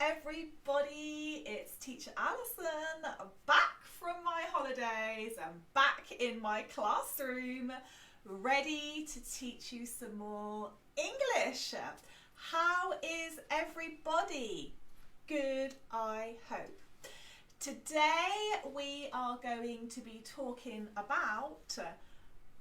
everybody, it's Teacher Alison back from my holidays and back in my classroom ready to teach you some more English. How is everybody? Good, I hope. Today we are going to be talking about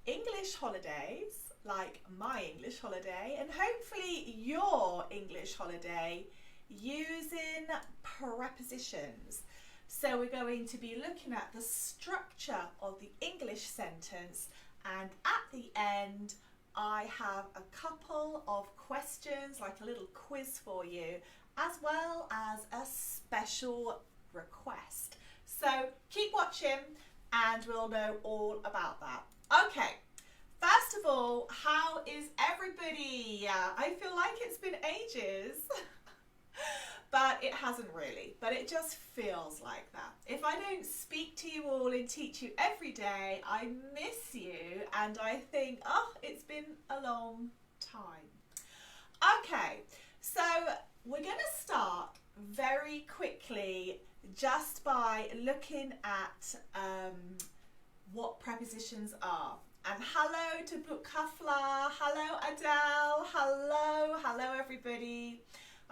English holidays, like my English holiday, and hopefully your English holiday using prepositions. So we're going to be looking at the structure of the English sentence, and at the end I have a couple of questions, like a little quiz for you, as well as a special request. So keep watching and we'll know all about that. Okay, first of all, how is everybody? I feel like it's been ages, but it hasn't really, but it just feels like that. If I don't speak to you all and teach you every day, I miss you and I think, oh, it's been a long time. Okay, so we're going to start very quickly just by looking at what prepositions are. And hello to Bukafla, hello Adele, hello everybody.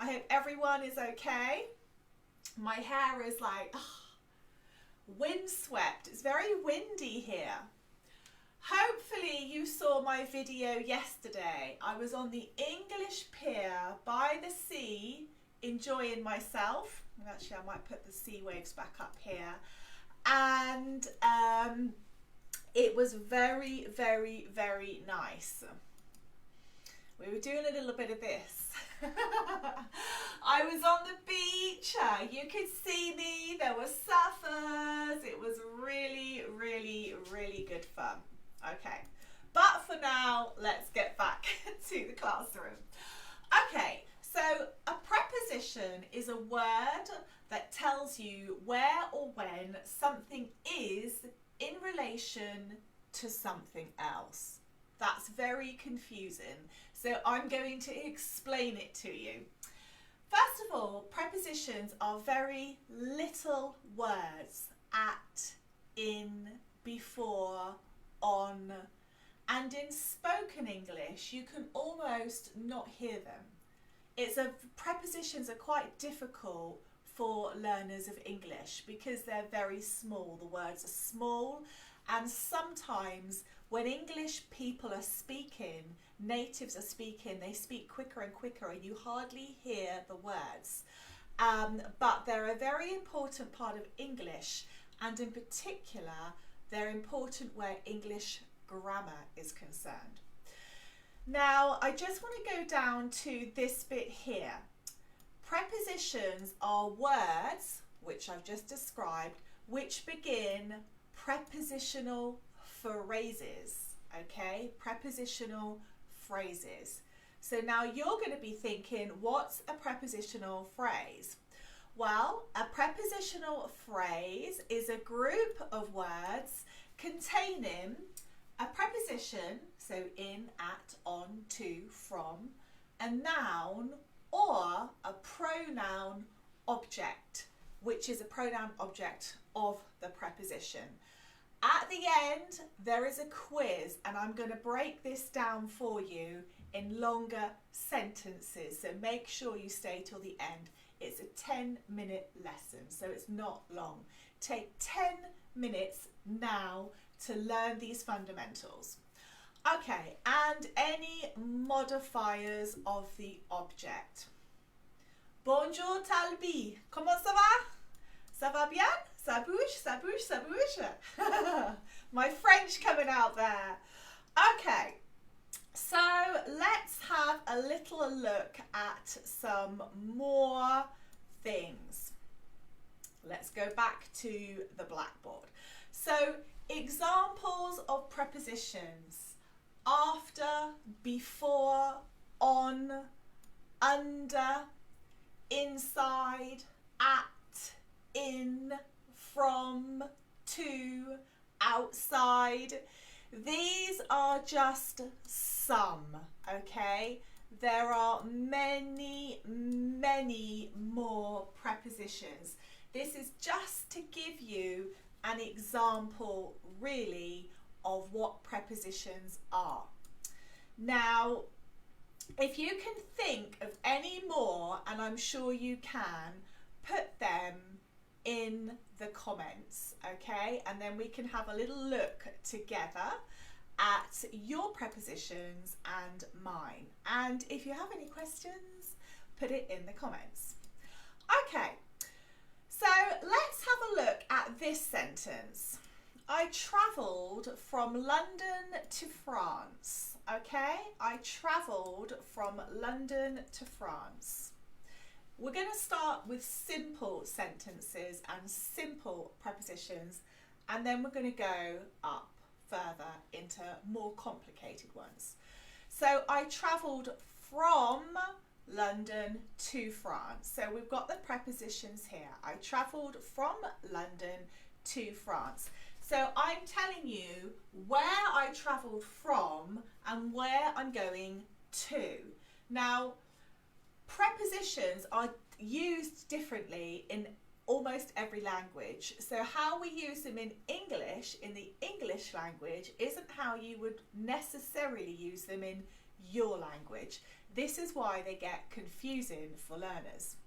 I hope everyone is okay. My hair is like windswept. It's very windy here. Hopefully you saw my video yesterday. I was on the English pier by the sea enjoying myself. Actually, I might put the sea waves back up here. And it was very, very, very nice. We were doing a little bit of this. I was on the beach, you could see me, there were surfers, it was really, really, really good fun. Okay, but for now, let's get back to the classroom. Okay, so a preposition is a word that tells you where or when something is in relation to something else. That's very confusing, so I'm going to explain it to you. First of all, prepositions are very little words: at, in, before, on, and in spoken English you can almost not hear them. Prepositions are quite difficult for learners of English because they're very small. The words are small, and sometimes when English people are speaking, natives are speaking, they speak quicker and quicker and you hardly hear the words. But they're a very important part of English, and in particular they're important where English grammar is concerned. Now I just want to go down to this bit here. Prepositions are words, which I've just described, which begin prepositional phrases, okay? Prepositional phrases. So now you're going to be thinking, what's a prepositional phrase? Well, a prepositional phrase is a group of words containing a preposition, so in, at, on, to, from, a noun or a pronoun object, which is a pronoun object of the preposition. At the end, there is a quiz, and I'm going to break this down for you in longer sentences, so make sure you stay till the end. It's a 10-minute lesson, so it's not long. Take 10 minutes now to learn these fundamentals. Okay, and any modifiers of the object. Bonjour Talbi, comment ça va? Ça va bien? Ça bouge, ça bouge, ça bouge. My French coming out there. Okay, so let's have a little look at some more things. Let's go back to the blackboard. So examples of prepositions: after, before, on, under, inside, at, in, from, to, outside. These are just some, okay? There are many many more prepositions. This is just to give you an example really of what prepositions are. Now, if you can think of any more, and I'm sure you can, put them in the comments, okay? And then we can have a little look together at your prepositions and mine. And if you have any questions, put it in the comments. Okay, so let's have a look at this sentence. I travelled from London to France. Okay, I travelled from London to France. We're going to start with simple sentences and simple prepositions, and then we're going to go up further into more complicated ones. So I travelled from London to France. So we've got the prepositions here. I travelled from London to France. So I'm telling you where I travelled from and where I'm going to. Now, prepositions are used differently in almost every language. So how we use them in English, in the English language, isn't how you would necessarily use them in your language. This is why they get confusing for learners.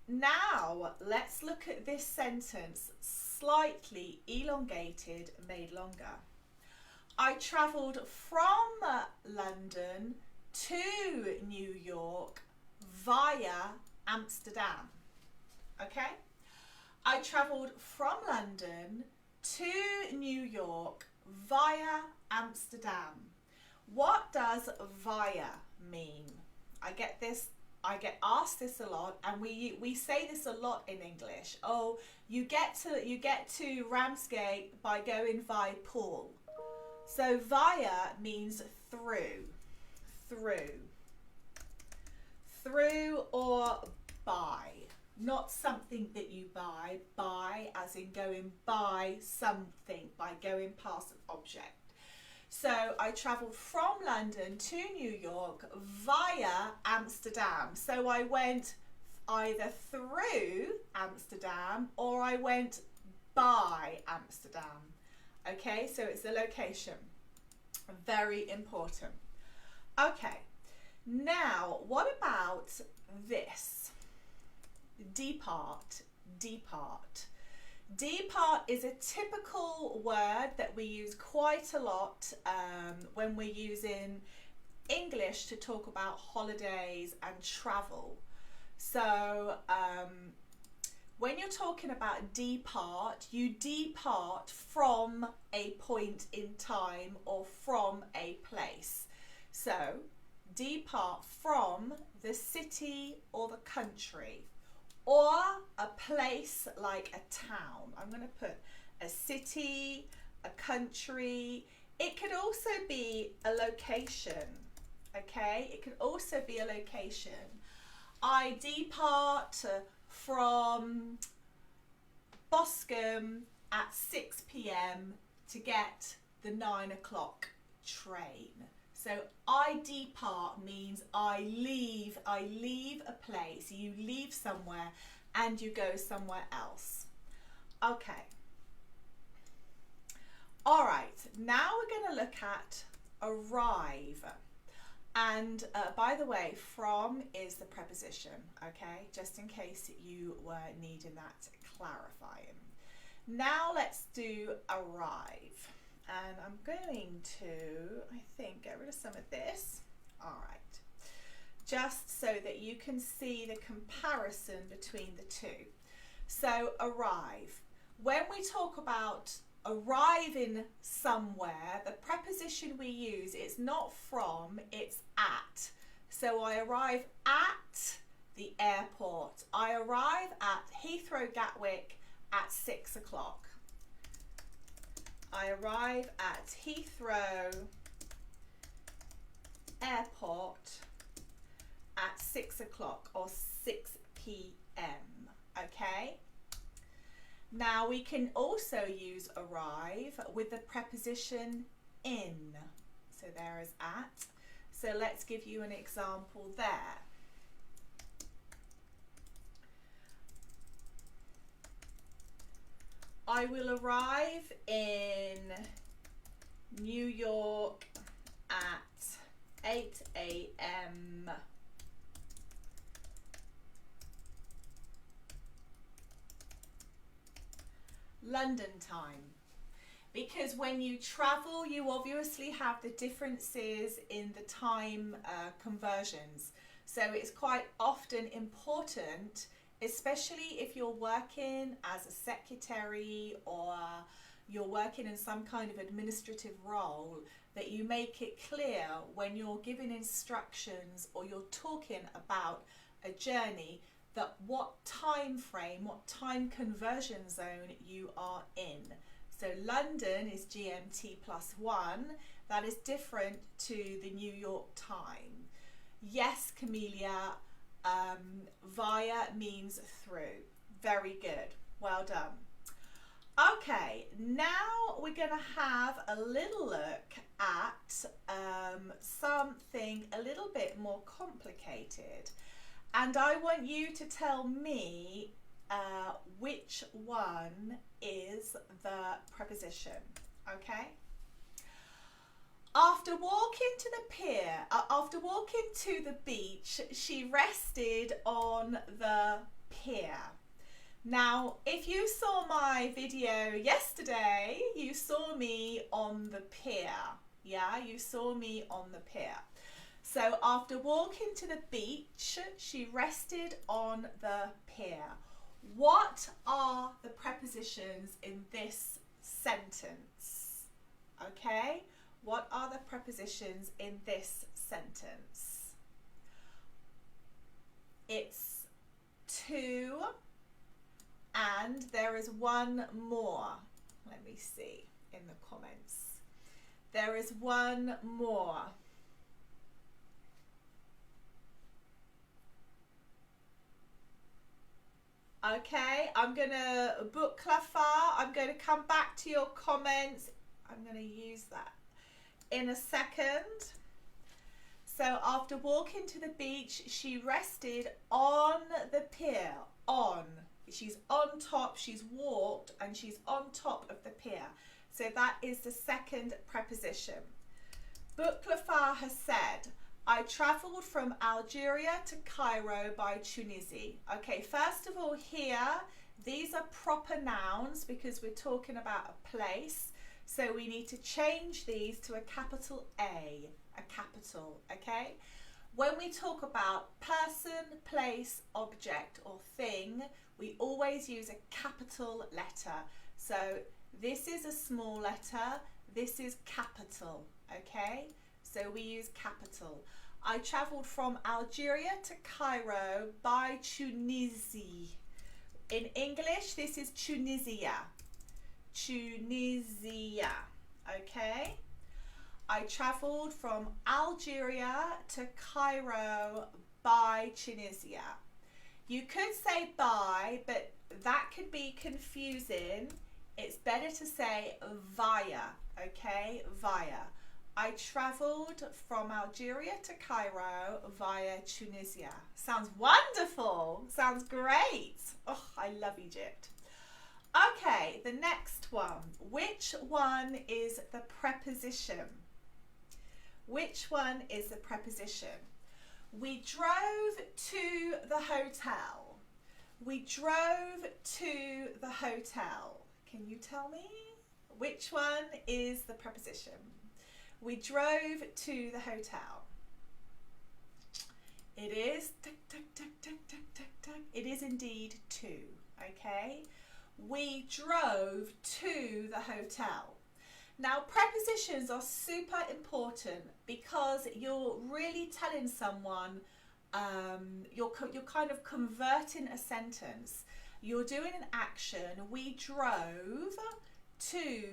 Now, let's look at this sentence, slightly elongated, made longer. I travelled from London to New York via Amsterdam. Okay? I travelled from London to New York via Amsterdam. What does via mean? I get asked this a lot, and we say this a lot in English. Oh, you get to Ramsgate by going via Poole. So via means through or by. Not something that you buy as in going by something, by going past an object. So I travelled from London to New York via Amsterdam. So I went either through Amsterdam or I went by Amsterdam. Okay, so it's the location. Very important. Okay, now what about this? Depart. Depart is a typical word that we use quite a lot when we're using English to talk about holidays and travel. So when you're talking about depart, you depart from a point in time or from a place. So depart from the city or the country, or a place like a town. I'm going to put a city, a country. It could also be a location, okay? It could also be a location. I depart from Boscombe at 6 p.m. to get the 9 o'clock train. So I depart means I leave a place, you leave somewhere and you go somewhere else. Okay. All right, now we're going to look at arrive. And by the way, from is the preposition, okay? Just in case you were needing that clarifying. Now let's do arrive. And I'm going to, I think, get rid of some of this. All right. Just so that you can see the comparison between the two. So arrive. When we talk about arriving somewhere, the preposition we use, it's not from, it's at. So I arrive at the airport. I arrive at Heathrow Gatwick at 6 o'clock. I arrive at Heathrow Airport at 6 o'clock or 6 p.m. Okay? Now we can also use arrive with the preposition in. So there is at. So let's give you an example there. I will arrive in New York at 8 a.m. London time. Because when you travel, you obviously have the differences in the time conversions. So it's quite often important, especially if you're working as a secretary or you're working in some kind of administrative role, that you make it clear when you're giving instructions or you're talking about a journey that what time frame, what time conversion zone you are in. So London is GMT +1. That is different to the New York time. Yes, Camellia, via means through. Very good. Well done. Okay, now we're going to have a little look at something a little bit more complicated. And I want you to tell me which one is the preposition, okay? After walking to the pier, after walking to the beach, she rested on the pier. Now, if you saw my video yesterday, you saw me on the pier. Yeah, you saw me on the pier. So after walking to the beach, she rested on the pier. What are the prepositions in this sentence? Okay, what are the prepositions in this sentence? It's to, and there is one more. Let me see in the comments. There is one more. Okay, I'm going to book Clafar. I'm going to come back to your comments. I'm going to use that in a second. So after walking to the beach, she rested on the pier. On. She's on top, she's walked, and she's on top of the pier. So that is the second preposition. Book Clafar has said, I travelled from Algeria to Cairo by Tunisia. Okay, first of all here, these are proper nouns because we're talking about a place. So we need to change these to a capital A, a capital, okay? When we talk about person, place, object or thing, we always use a capital letter. So this is a small letter, this is capital, okay? So we use capital. I travelled from Algeria to Cairo by Tunisia. In English, this is Tunisia. Tunisia, okay? I travelled from Algeria to Cairo by Tunisia. You could say by, but that could be confusing. It's better to say via, okay? Via. I travelled from Algeria to Cairo via Tunisia. Sounds wonderful. Sounds great. Oh, I love Egypt. Okay, the next one. Which one is the preposition? Which one is the preposition? We drove to the hotel. We drove to the hotel. Can you tell me? Which one is the preposition? We drove to the hotel. It is, tick, tick, tick, tick, tick, tick, tick. It is indeed to, okay? We drove to the hotel. Now, prepositions are super important because you're really telling someone, you're kind of converting a sentence. You're doing an action. We drove to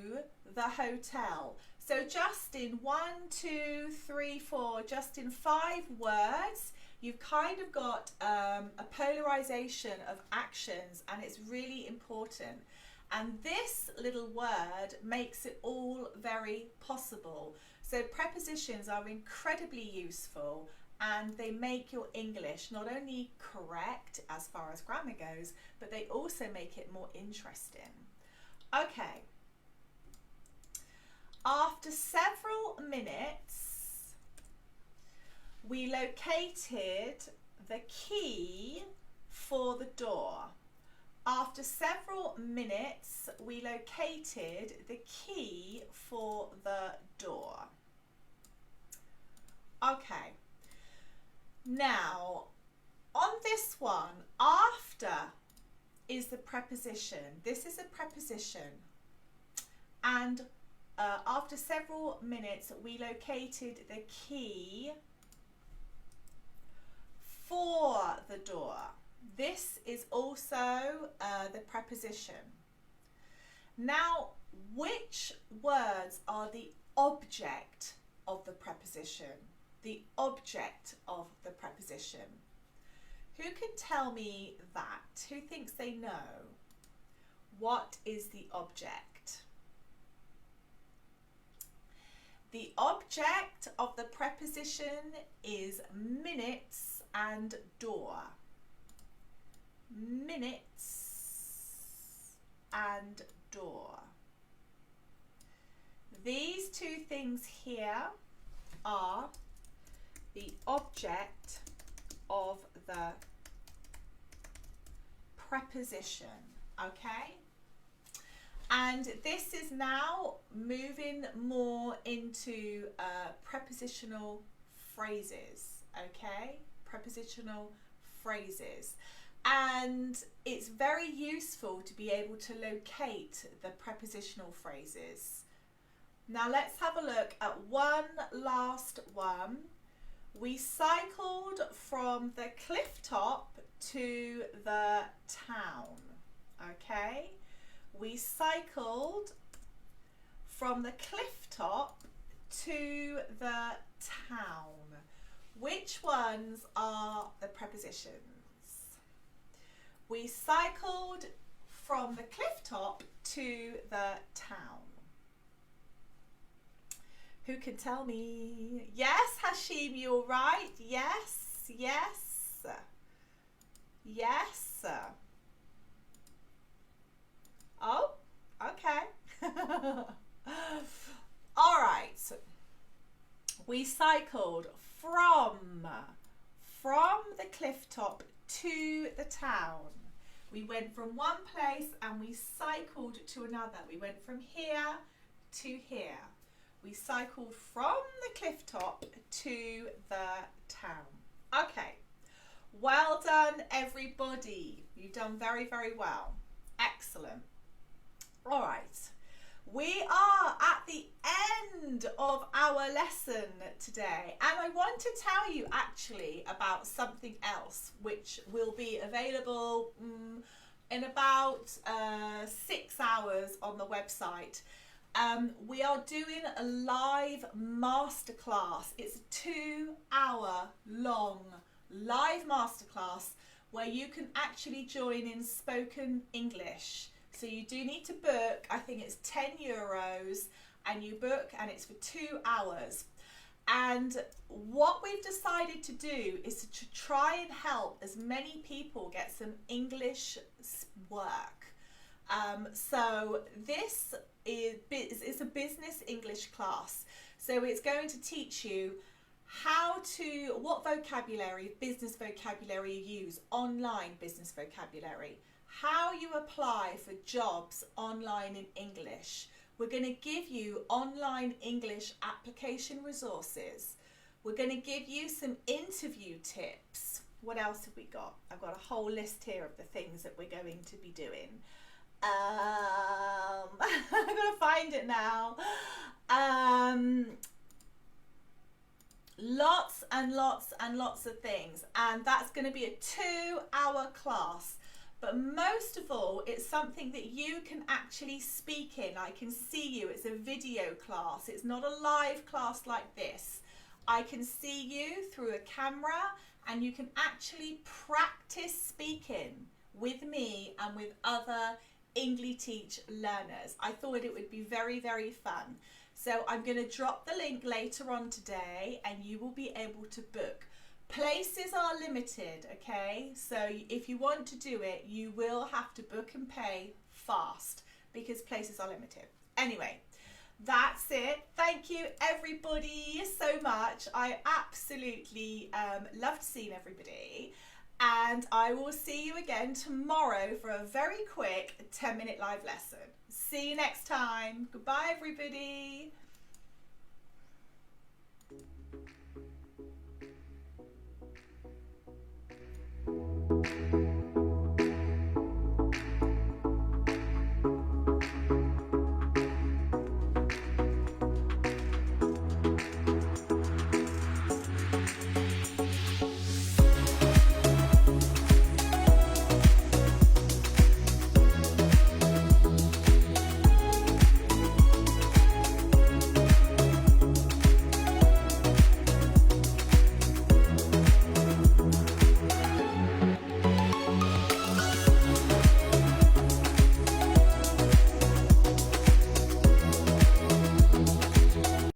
the hotel. So just in 1, 2, 3, 4, just in 5 words, you've kind of got a polarization of actions, and it's really important. And this little word makes it all very possible. So prepositions are incredibly useful, and they make your English not only correct as far as grammar goes, but they also make it more interesting. Okay. After several minutes, we located the key for the door. After several minutes, we located the key for the door. Okay. Now, on this one, after is the preposition. This is a preposition. And after several minutes, we located the key for the door. This is also the preposition. Now, which words are the object of the preposition? The object of the preposition. Who can tell me that? Who thinks they know? What is the object? The object of the preposition is minutes and door. Minutes and door. These two things here are the object of the preposition, okay? And this is now moving more into prepositional phrases, okay? Prepositional phrases. And it's very useful to be able to locate the prepositional phrases. Now let's have a look at one last one. We cycled from the cliff top to the town, okay? We cycled from the cliff top to the town. Which ones are the prepositions? We cycled from the cliff top to the town. Who can tell me? Yes, Hashim, you're right. Yes, yes, yes. Oh, okay. All right. We cycled from the cliff top to the town. We went from one place and we cycled to another. We went from here to here. We cycled from the cliff top to the town. Okay. Well done, everybody. You've done very, very well. Excellent. All right. We are at the end of our lesson today, and I want to tell you actually about something else which will be available in about 6 hours on the website. We are doing a live masterclass. It's a 2-hour long live masterclass where you can actually join in spoken English. So you do need to book. I think it's €10, and you book and it's for 2 hours. And what we've decided to do is to try and help as many people get some English work. So this is a business English class. So it's going to teach you what vocabulary, business vocabulary you use, online business vocabulary, how you apply for jobs online in English. We're going to give you online English application resources. We're going to give you some interview tips. What else have we got? I've got a whole list here of the things that we're going to be doing. I'm going to find it now. Lots and lots and lots of things. And that's going to be a 2-hour class. But most of all, it's something that you can actually speak in. I can see you. It's a video class. It's not a live class like this. I can see you through a camera, and you can actually practice speaking with me and with other Engli-teach learners. I thought it would be very, very fun. So I'm going to drop the link later on today, and you will be able to book. Places are limited, okay? So if you want to do it, you will have to book and pay fast, because places are limited. Anyway, that's it. Thank you everybody so much. I absolutely loved seeing everybody, and I will see you again tomorrow for a very quick 10-minute live lesson. See you next time. Goodbye everybody.